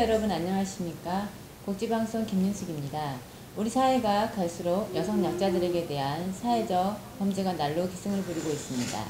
시청자 여러분 안녕하십니까? 복지방송 김윤숙입니다. 우리 사회가 갈수록 여성 약자들에게 대한 사회적 범죄가 날로 기승을 부리고 있습니다.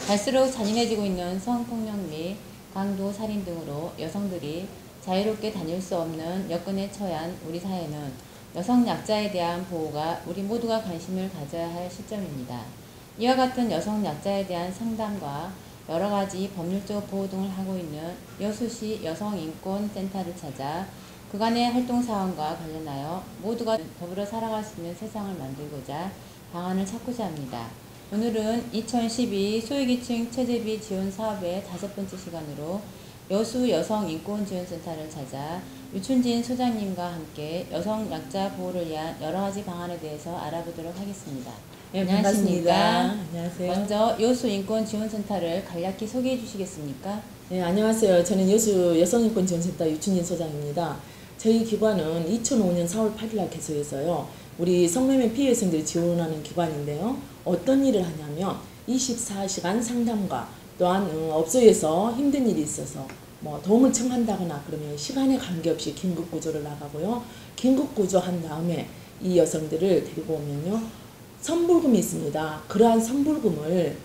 갈수록 잔인해지고 있는 성폭력 및 강도, 살인 등으로 여성들이 자유롭게 다닐 수 없는 여건에 처한 우리 사회는 여성 약자에 대한 보호가 우리 모두가 관심을 가져야 할 시점입니다. 이와 같은 여성 약자에 대한 상담과 여러가지 법률적 보호 등을 하고 있는 여수시 여성인권센터를 찾아 그간의 활동사항과 관련하여 모두가 더불어 살아갈 수 있는 세상을 만들고자 방안을 찾고자 합니다. 오늘은 2012 소외계층 최저비 지원 사업의 5번째 시간으로 여수 여성인권지원센터를 찾아 유춘진 소장님과 함께 여성 약자 보호를 위한 여러가지 방안에 대해서 알아보도록 하겠습니다. 네, 반갑습니다. 안녕하세요. 먼저 여수인권지원센터를 간략히 소개해 주시겠습니까? 네, 안녕하세요. 저는 여수 여성인권지원센터 유춘진 소장입니다. 저희 기관은 2005년 4월 8일 날 개소해서요. 우리 성매매 피해 여성들이 지원하는 기관인데요. 어떤 일을 하냐면 24시간 상담과 또한 업소에서 힘든 일이 있어서 도움을 청한다거나 그러면 시간에 관계없이 긴급구조를 나가고요. 긴급구조한 다음에 이 여성들을 데리고 오면요. 선불금이 있습니다. 그러한 선불금을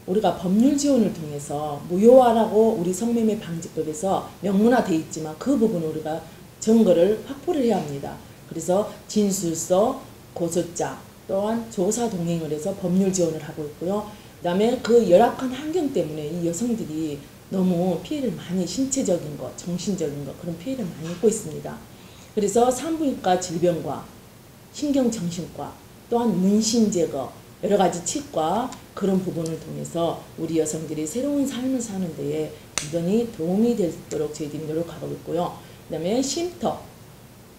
우리가 법률 지원을 통해서 무효화라고 우리 성매매 방지법에서 명문화되어 있지만 그 부분을 우리가 증거를 확보를 해야 합니다. 그래서 진술서, 고소장 또한 조사 동행을 해서 법률 지원을 하고 있고요. 그 다음에 그 열악한 환경 때문에 이 여성들이 너무 피해를 많이 신체적인 것, 정신적인 것 그런 피해를 많이 입고 있습니다. 그래서 산부인과 질병과 신경정신과 또한 문신 제거, 여러 가지 치과 그런 부분을 통해서 우리 여성들이 새로운 삶을 사는 데에 굉장히 도움이 되도록 저희들이 노력하고 있고요. 그 다음에 쉼터,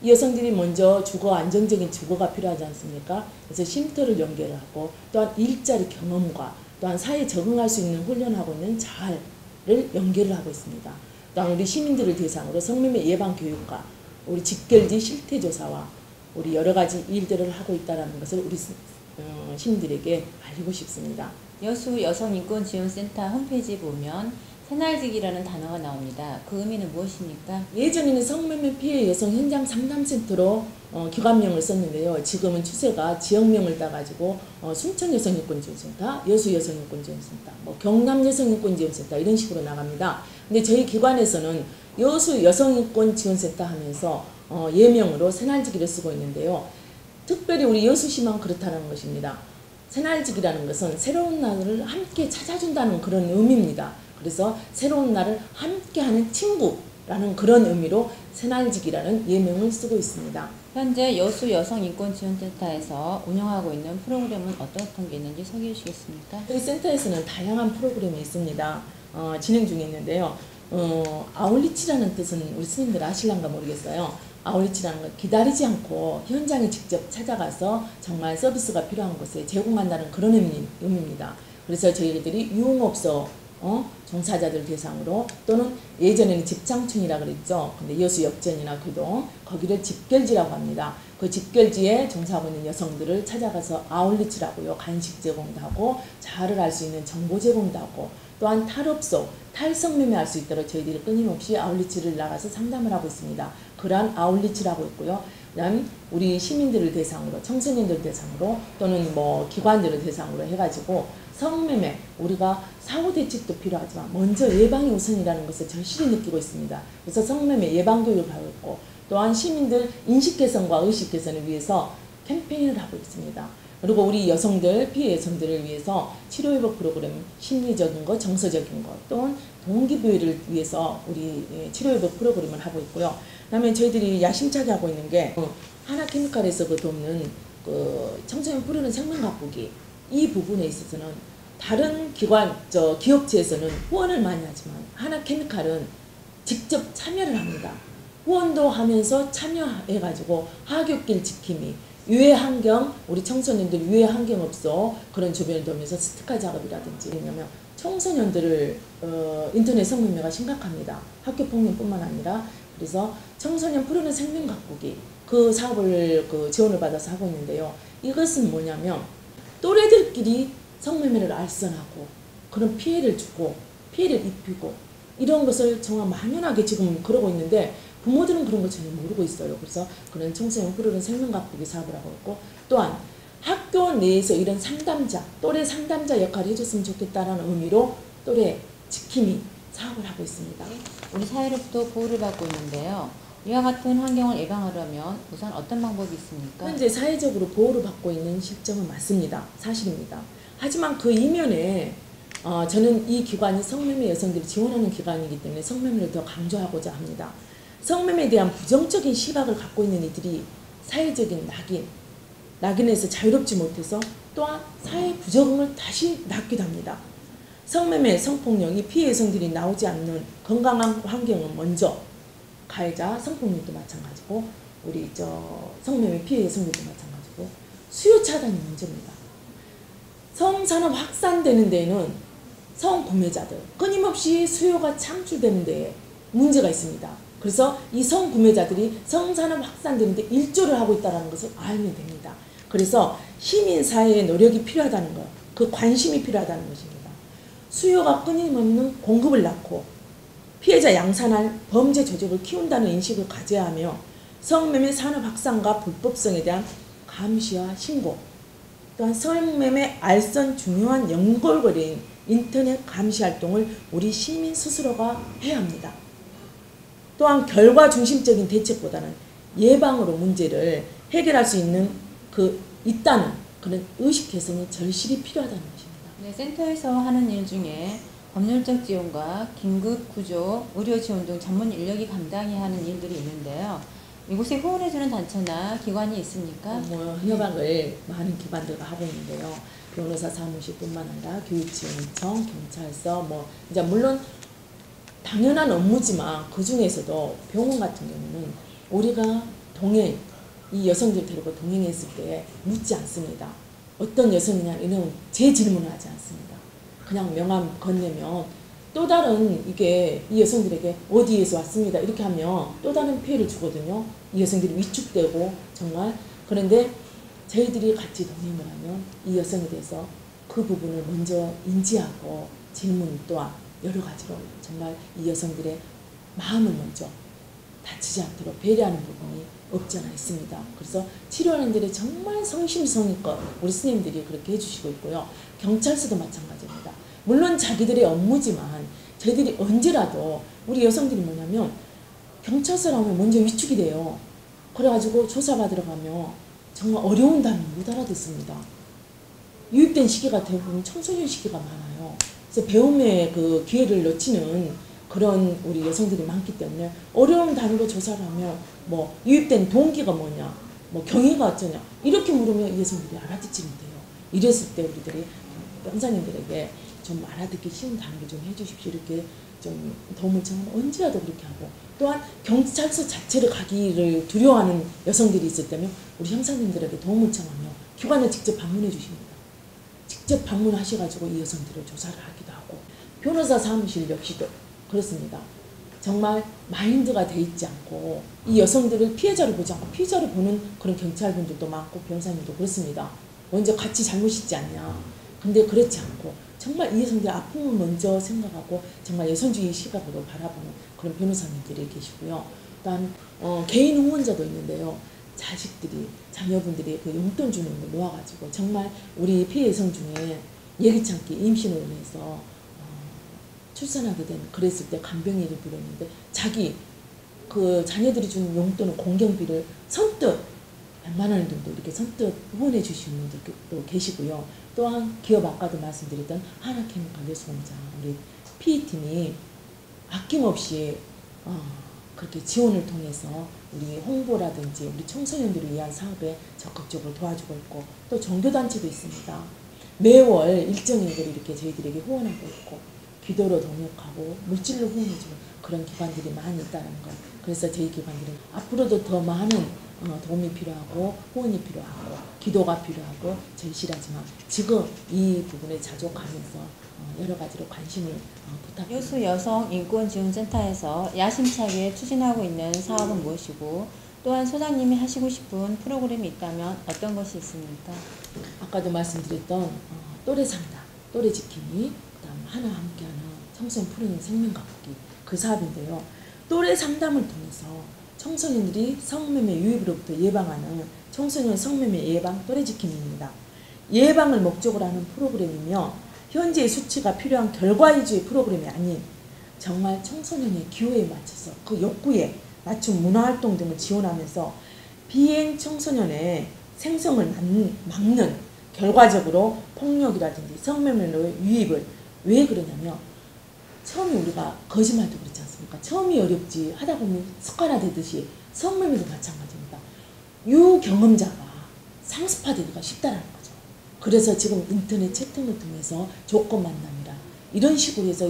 이 여성들이 먼저 주거, 안정적인 주거가 필요하지 않습니까? 그래서 쉼터를 연결하고 또한 일자리 경험과 또한 사회에 적응할 수 있는 훈련하고 있는 자활을 연결을 하고 있습니다. 또한 우리 시민들을 대상으로 성매매 예방 교육과 우리 직결지 실태조사와 우리 여러 가지 일들을 하고 있다는 것을 우리 시민들에게 알리고 싶습니다. 여수 여성인권지원센터 홈페이지에 보면 새날지기라는 단어가 나옵니다. 그 의미는 무엇입니까? 예전에는 성매매 피해 여성 현장 상담센터로 기관명을 썼는데요. 지금은 추세가 지역명을 따가지고 순천 여성인권지원센터, 여수 여성인권지원센터, 경남 여성인권지원센터 이런 식으로 나갑니다. 근데 저희 기관에서는 여수 여성인권지원센터 하면서 예명으로 새날지기를 쓰고 있는데요. 특별히 우리 여수시만 그렇다는 것입니다. 새날지기라는 것은 새로운 날을 함께 찾아준다는 그런 의미입니다. 그래서 새로운 날을 함께하는 친구라는 그런 의미로 새날지기라는 예명을 쓰고 있습니다. 현재 여수 여성인권지원센터에서 운영하고 있는 프로그램은 어떤 게 있는지 소개해 주시겠습니까? 저희 센터에서는 다양한 프로그램이 있습니다. 진행 중에 있는데요. 아울리치라는 뜻은 우리 스님들 아실란가 모르겠어요. 아울리치라는 건 기다리지 않고 현장에 직접 찾아가서 정말 서비스가 필요한 곳에 제공한다는 그런 의미입니다. 그래서 저희들이 유흥업소 종사자들 대상으로 또는 예전에는 집창촌이라 그랬죠. 근데 여수 역전이나 교동 거기를 집결지라고 합니다. 그 집결지에 종사하고 있는 여성들을 찾아가서 아울리치라고요. 간식 제공도 하고 자아를 알 수 있는 정보 제공도 하고 또한 탈업소, 탈성매매 할 수 있도록 저희들이 끊임없이 아울리치를 나가서 상담을 하고 있습니다. 그러한 아울리치라고 있고요. 그다음 우리 시민들을 대상으로, 청소년들 대상으로 또는 기관들을 대상으로 해가지고 성매매, 우리가 사후 대책도 필요하지만 먼저 예방이 우선이라는 것을 절실히 느끼고 있습니다. 그래서 성매매 예방 교육을 하고 있고 또한 시민들 인식 개선과 의식 개선을 위해서 캠페인을 하고 있습니다. 그리고 우리 여성들, 피해 여성들을 위해서 치료회복 프로그램, 심리적인 것, 정서적인 것, 또는 동기부여를 위해서 우리 치료회복 프로그램을 하고 있고요. 그다음에 저희들이 야심차게 하고 있는 게 하나케미칼에서 돕는 청소년 뿌리는 생명 가꾸기 이 부분에 있어서는 다른 기업체에서는 후원을 많이 하지만 하나케미칼은 직접 참여를 합니다. 후원도 하면서 참여해가지고 하굣길 지킴이, 유해 환경, 우리 청소년들 유해 환경 없어 그런 주변을 돌면서 스티커 작업이라든지 왜냐면 청소년들을 인터넷 성매매가 심각합니다. 학교 폭력뿐만 아니라 그래서 청소년 푸르는 생명 가꾸기 그 사업을 지원을 받아서 하고 있는데요. 이것은 뭐냐면 또래들끼리 성매매를 알선하고 그런 피해를 주고 피해를 입히고 이런 것을 정말 만연하게 지금 그러고 있는데 부모들은 그런 거 전혀 모르고 있어요. 그래서 그런 청소년 프로그램 생명가꾸기 사업을 하고 있고, 또한 학교 내에서 이런 상담자, 또래 상담자 역할을 해줬으면 좋겠다는 의미로 또래 지킴이 사업을 하고 있습니다. 우리 사회로부터 보호를 받고 있는데요. 이와 같은 환경을 예방하려면 우선 어떤 방법이 있습니까? 현재 사회적으로 보호를 받고 있는 실정은 맞습니다. 사실입니다. 하지만 그 이면에 저는 이 기관이 성매매 여성들을 지원하는 기관이기 때문에 성매매를 더 강조하고자 합니다. 성매매에 대한 부정적인 시각을 갖고 있는 이들이 사회적인 낙인에서 자유롭지 못해서 또한 사회 부적응을 다시 낳기도 합니다. 성매매, 성폭력, 이 피해 여성들이 나오지 않는 건강한 환경은 먼저 가해자, 성폭력도 마찬가지고 우리 성매매 피해 여성들도 마찬가지고 수요 차단이 먼저입니다. 성산업 확산되는 데에는 성구매자들, 끊임없이 수요가 창출되는 데에 문제가 있습니다. 그래서 이 성구매자들이 성산업 확산되는 데 일조를 하고 있다는 것을 알면 됩니다. 그래서 시민사회의 노력이 필요하다는 것, 그 관심이 필요하다는 것입니다. 수요가 끊임없는 공급을 낳고 피해자 양산할 범죄 조직을 키운다는 인식을 가져야 하며 성매매 산업 확산과 불법성에 대한 감시와 신고, 또한 성매매 알선 중요한 연골거리인 인터넷 감시 활동을 우리 시민 스스로가 해야 합니다. 또한 결과 중심적인 대책보다는 예방으로 문제를 해결할 수 있다는 그런 의식 개선이 절실히 필요하다는 것입니다. 네, 센터에서 하는 일 중에 법률적 지원과 긴급 구조, 의료 지원 등 전문 인력이 감당해야 하는 일들이 있는데요. 이곳에 후원해주는 단체나 기관이 있습니까? 협약을 많은 기관들과 하고 있는데요. 변호사 사무실뿐만 아니라 교육지원청, 경찰서, 이제 물론 당연한 업무지만 그 중에서도 병원 같은 경우는 우리가 이 여성들 데리고 동행했을 때 묻지 않습니다. 어떤 여성이냐 이런 제 질문을 하지 않습니다. 그냥 명함 건네면 또 다른 이 여성들에게 어디에서 왔습니다 이렇게 하면 또 다른 피해를 주거든요. 이 여성들이 위축되고 정말. 그런데 저희들이 같이 동행을 하면 이 여성에 대해서 그 부분을 먼저 인지하고 질문 또한 여러 가지로 정말 이 여성들의 마음을 먼저 다치지 않도록 배려하는 부분이 없지 않아 있습니다. 그래서 치료하는 데에 정말 성심성의껏 우리 스님들이 그렇게 해주시고 있고요. 경찰서도 마찬가지입니다. 물론 자기들의 업무지만 저희들이 언제라도 우리 여성들이 뭐냐면 경찰서라면 먼저 위축이 돼요. 그래가지고 조사받으러 가면 정말 어려운 단어 못 알아듣습니다. 유입된 시기가 대부분 청소년 시기가 많아요. 그래서 배움의 그 기회를 놓치는 그런 우리 여성들이 많기 때문에 어려운 단어로 조사를 하면 유입된 동기가 뭐냐, 경위가 어쩌냐 이렇게 물으면 이 여성들이 알아듣지 못해요. 이랬을 때 우리들이 변사님들에게 좀 알아듣기 쉬운 단어를 좀 해주십시오. 이렇게 좀 도움을 청하면 언제라도 그렇게 하고, 또한 경찰서 자체를 가기를 두려워하는 여성들이 있을 때면 우리 형사님들에게 도움을 청하며 기관을 직접 방문해 주십니다. 직접 방문하셔가지고 이 여성들을 조사를 하기도 하고, 변호사 사무실 역시도 그렇습니다. 정말 마인드가 돼 있지 않고 이 여성들을 피해자로 보지 않고 피해자로 보는 그런 경찰분들도 많고 변호사님도 그렇습니다. 먼저 같이 잘못 있지 않냐. 근데 그렇지 않고 정말 이 여성들의 아픔을 먼저 생각하고 정말 여성주의 시각으로 바라보는 그런 변호사님들이 계시고요. 또한 개인 후원자도 있는데요. 자녀분들이 그 용돈 주는 걸 모아가지고 정말 우리 피해 여성 중에 예기치 않게 임신을 해서 출산하게 된 그랬을 때 간병인을 부렸는데 그 자녀들이 주는 용돈은 공경비를 선뜻 100만 원 정도 이렇게 선뜻 후원해 주시는 분들도 계시고요. 또한 기업 아까도 말씀드렸던 하나케미칼 여수공장 우리 PE팀이 아낌없이 그렇게 지원을 통해서 우리 홍보라든지 우리 청소년들을 위한 사업에 적극적으로 도와주고 있고, 또 종교단체도 있습니다. 매월 일정액을 이렇게 저희들에게 후원하고 있고 기도로 동역하고 물질로 후원해주는 그런 기관들이 많이 있다는 것. 그래서 저희 기관들은 앞으로도 더 많은 도움이 필요하고 후원이 필요하고 기도가 필요하고 절실하지만 지금 이 부분에 자족하면서 여러 가지로 관심을 부탁드립니다. 여수 여성인권지원센터에서 야심차게 추진하고 있는 사업은 무엇이고, 또한 소장님이 하시고 싶은 프로그램이 있다면 어떤 것이 있습니까? 아까도 말씀드렸던 또래 상담, 또래 지킴이, 그다음 하나 함께하는 청소년 프로그램 생명가꾸기 그 사업인데요. 또래 상담을 통해서 청소년들이 성매매 유입으로부터 예방하는 청소년 성매매 예방 또래 지킴입니다. 예방을 목적으로 하는 프로그램이며 현재의 수치가 필요한 결과 위주의 프로그램이 아닌 정말 청소년의 기호에 맞춰서 그 욕구에 맞춘 문화활동 등을 지원하면서 비행 청소년의 생성을 막는 결과적으로 폭력이라든지 성매매로의 유입을 왜 그러냐면 처음에 우리가 거짓말도 그렇지 않습니까? 처음이 어렵지 하다 보면 습관화되듯이 성매매도 마찬가지입니다. 유경험자가 상습화되기가 쉽다는 거죠. 그래서 지금 인터넷 채팅을 통해서 조건 만남이라 이런 식으로 해서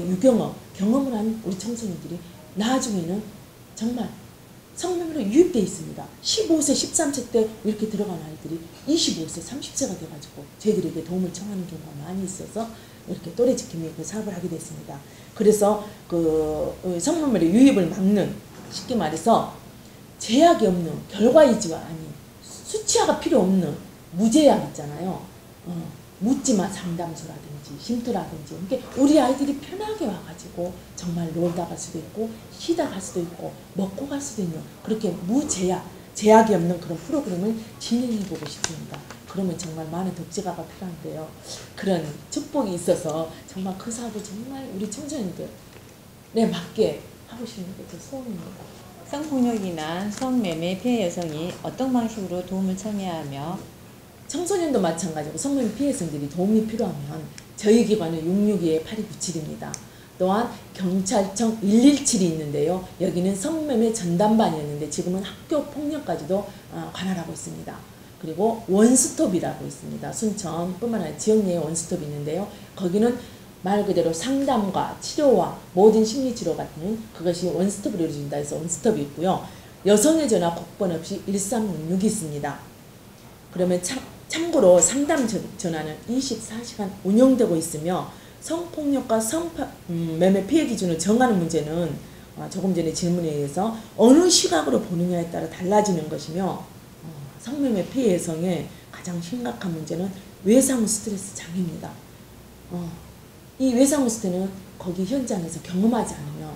경험을 한 우리 청소년들이 나중에는 정말 성매매로 유입되어 있습니다. 15세, 13세 때 이렇게 들어간 아이들이 25세, 30세가 돼가지고 저희들에게 도움을 청하는 경우가 많이 있어서 이렇게 또래 지킴이 그 사업을 하게 됐습니다. 그래서 그 성매매 유입을 막는, 쉽게 말해서 제약이 없는 결과이지가 아닌 수치화가 필요 없는 무제약 있잖아요. 묻지마 상담소라든지 쉼터라든지 이렇게 우리 아이들이 편하게 와가지고 정말 놀다 갈 수도 있고 쉬다 갈 수도 있고 먹고 갈 수도 있는 그렇게 제약이 없는 그런 프로그램을 진행해보고 싶습니다. 그러면 정말 많은 덕지가가 필요한데요. 그런 축복이 있어서 정말 그 사업을 정말 우리 청소년들에 맞게 하고 싶은 게 제 소원입니다. 성폭력이나 성매매 피해 여성이 어떤 방식으로 도움을 청해야 하며 청소년도 마찬가지고 성매매 피해성들이 도움이 필요하면 저희 기관은 662-8297입니다. 또한 경찰청 117이 있는데요. 여기는 성매매 전담반이었는데 지금은 학교 폭력까지도 관할하고 있습니다. 그리고 원스톱이라고 있습니다. 순천뿐만 아니라 지역 내에 원스톱이 있는데요. 거기는 말 그대로 상담과 치료와 모든 심리치료 같은 그것이 원스톱으로 이루어진다 해서 원스톱이 있고요. 여성의 전화 국번 없이 1366이 있습니다. 그러면 참고로 상담 전화는 24시간 운영되고 있으며 성폭력과 성매매 피해 기준을 정하는 문제는 조금 전에 질문에 의해서 어느 시각으로 보느냐에 따라 달라지는 것이며 성매매 피해 여성의 가장 심각한 문제는 외상후 스트레스 장애입니다. 이 외상후 스트레스는 거기 현장에서 경험하지 않으면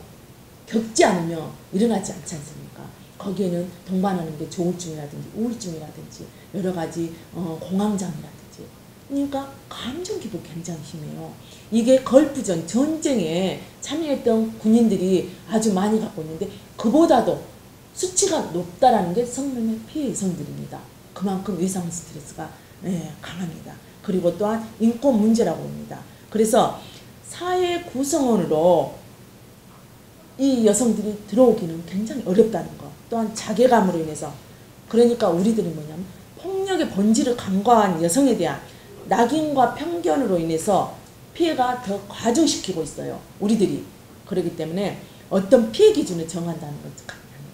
겪지 않으면 일어나지 않지 않습니까? 거기에는 동반하는 게 조울증이라든지 우울증이라든지 여러 가지 공황장애라든지 그러니까 감정 기복이 굉장히 심해요. 이게 걸프전 전쟁에 참여했던 군인들이 아주 많이 갖고 있는데 그보다도 수치가 높다라는 게 성매매 피해 여성들입니다. 그만큼 외상 스트레스가 강합니다. 그리고 또한 인권 문제라고 봅니다. 그래서 사회 구성원으로 이 여성들이 들어오기는 굉장히 어렵다는 것. 또한 자괴감으로 인해서 그러니까 우리들은 뭐냐면 폭력의 본질을 간과한 여성에 대한 낙인과 편견으로 인해서 피해가 더 과중시키고 있어요. 우리들이. 그렇기 때문에 어떤 피해 기준을 정한다는 것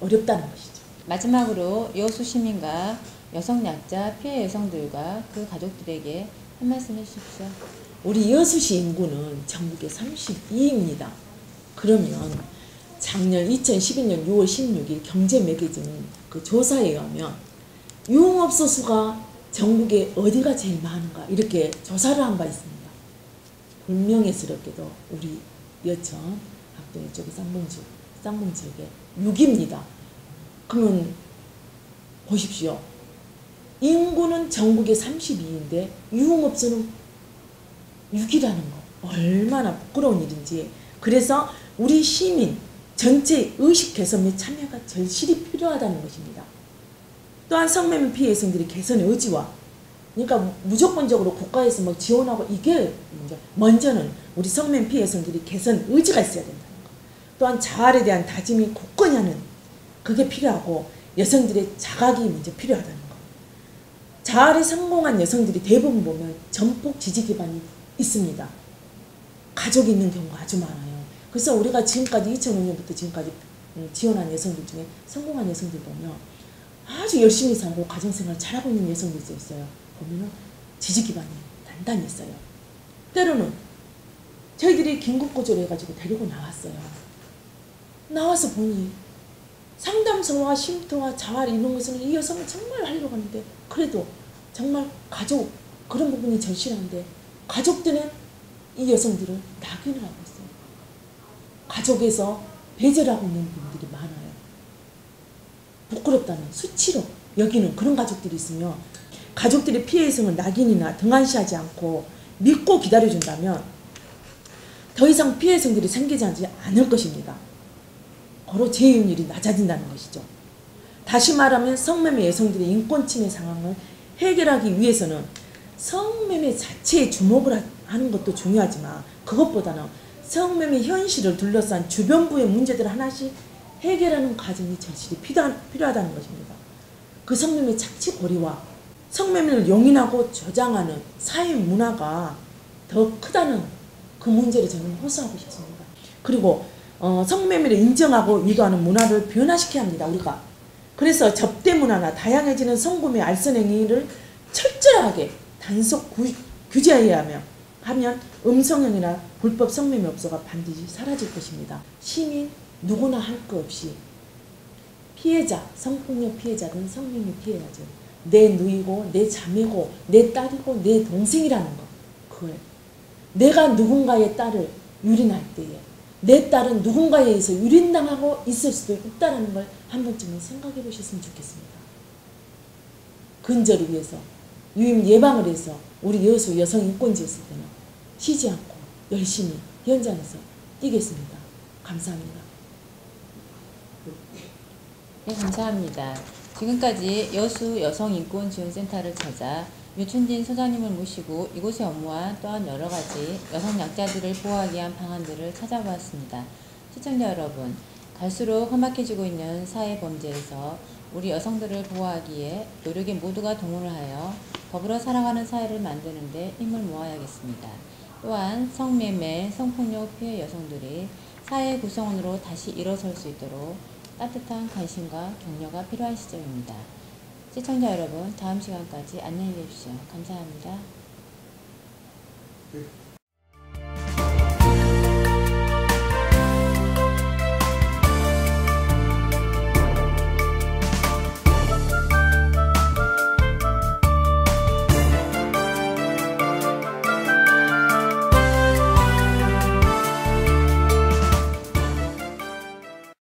어렵다는 것이죠. 마지막으로 여수 시민과 여성 약자 피해 여성들과 그 가족들에게 한 말씀 해주십시오. 우리 여수시 인구는 전국에 32입니다. 그러면 작년 2012년 6월 16일 경제 매거진 그 조사에 의하면 유흥업소 수가 전국에 어디가 제일 많은가 이렇게 조사를 한 바 있습니다. 불명예스럽게도 우리 여천 학동 이쪽에 쌍봉 지역에 6입니다. 그러면 보십시오. 인구는 전국에 32인데 유흥업소는 6이라는 거 얼마나 부끄러운 일인지. 그래서 우리 시민 전체 의식 개선 및 참여가 절실히 필요하다는 것입니다. 또한 성매매 피해 여성들이 개선의 의지와 그러니까 무조건적으로 국가에서 막 지원하고 이게 먼저는 우리 성매매 피해 여성들이 개선 의지가 있어야 된다는 것. 또한 자활에 대한 다짐이 굳건히 하는 그게 필요하고 여성들의 자각이 먼저 필요하다는 것. 자활에 성공한 여성들이 대부분 보면 전폭 지지 기반이 있습니다. 가족이 있는 경우가 아주 많아요. 그래서 우리가 지금까지 2005년부터 지금까지 지원한 여성들 중에 성공한 여성들 보면 아주 열심히 살고 가정생활 잘하고 있는 여성들도 있어요. 보면은 지지 기반이 단단히 있어요. 때로는 저희들이 긴급구조를 해가지고 데리고 나왔어요. 나와서 보니 상담소와 쉼터와 자활 이런 것은 이 여성은 정말 하려고 하는데 그래도 정말 가족 그런 부분이 절실한데 가족들은 이 여성들을 낙인을 하고 있어요. 가족에서 배제하고 있는 분들이 많아요. 부끄럽다는 수치로 여기는 그런 가족들이 있으며 가족들의 피해 의성을 낙인이나 등한시하지 않고 믿고 기다려준다면 더 이상 피해 의성들이 생기지 않을 것입니다. 바로 재해율이 낮아진다는 것이죠. 다시 말하면 성매매 여성들의 인권 침해 상황을 해결하기 위해서는 성매매 자체에 주목을 하는 것도 중요하지만 그것보다는 성매매 현실을 둘러싼 주변부의 문제들을 하나씩 해결하는 과정이 절실히 필요하다는 것입니다. 그 성매매 착취 고리와 성매매를 용인하고 조장하는 사회 문화가 더 크다는 그 문제를 저는 호소하고 싶습니다. 그리고 성매매를 인정하고 유도하는 문화를 변화시켜야 합니다. 우리가. 그래서 접대 문화나 다양해지는 성구매 알선 행위를 철저하게 단속 규제해야 하면 음성형이나 불법 성매매 업소가 반드시 사라질 것입니다. 시민 누구나 할 거 없이 피해자, 성폭력 피해자든 성매매 피해자든 내 누이고 내 자매고 내 딸이고 내 동생이라는 거, 그걸 내가 누군가의 딸을 유린할 때에 내 딸은 누군가에 의해서 유린당하고 있을 수도 있다는 걸 한 번쯤은 생각해 보셨으면 좋겠습니다. 근절을 위해서 유임 예방을 해서 우리 여수 여성 인권지였을 때는 쉬지 않고 열심히 현장에서 뛰겠습니다. 감사합니다. 네, 감사합니다. 지금까지 여수 여성인권지원센터를 찾아 류춘진 소장님을 모시고 이곳의 업무와 또한 여러 가지 여성 약자들을 보호하기 위한 방안들을 찾아보았습니다. 시청자 여러분, 갈수록 험악해지고 있는 사회 범죄에서 우리 여성들을 보호하기에 노력에 모두가 동원을 하여 더불어 살아가는 사회를 만드는 데 힘을 모아야겠습니다. 또한 성매매, 성폭력 피해 여성들이 사회 구성원으로 다시 일어설 수 있도록 따뜻한 관심과 격려가 필요한 시점입니다. 시청자 여러분, 다음 시간까지 안녕히 계십시오. 감사합니다.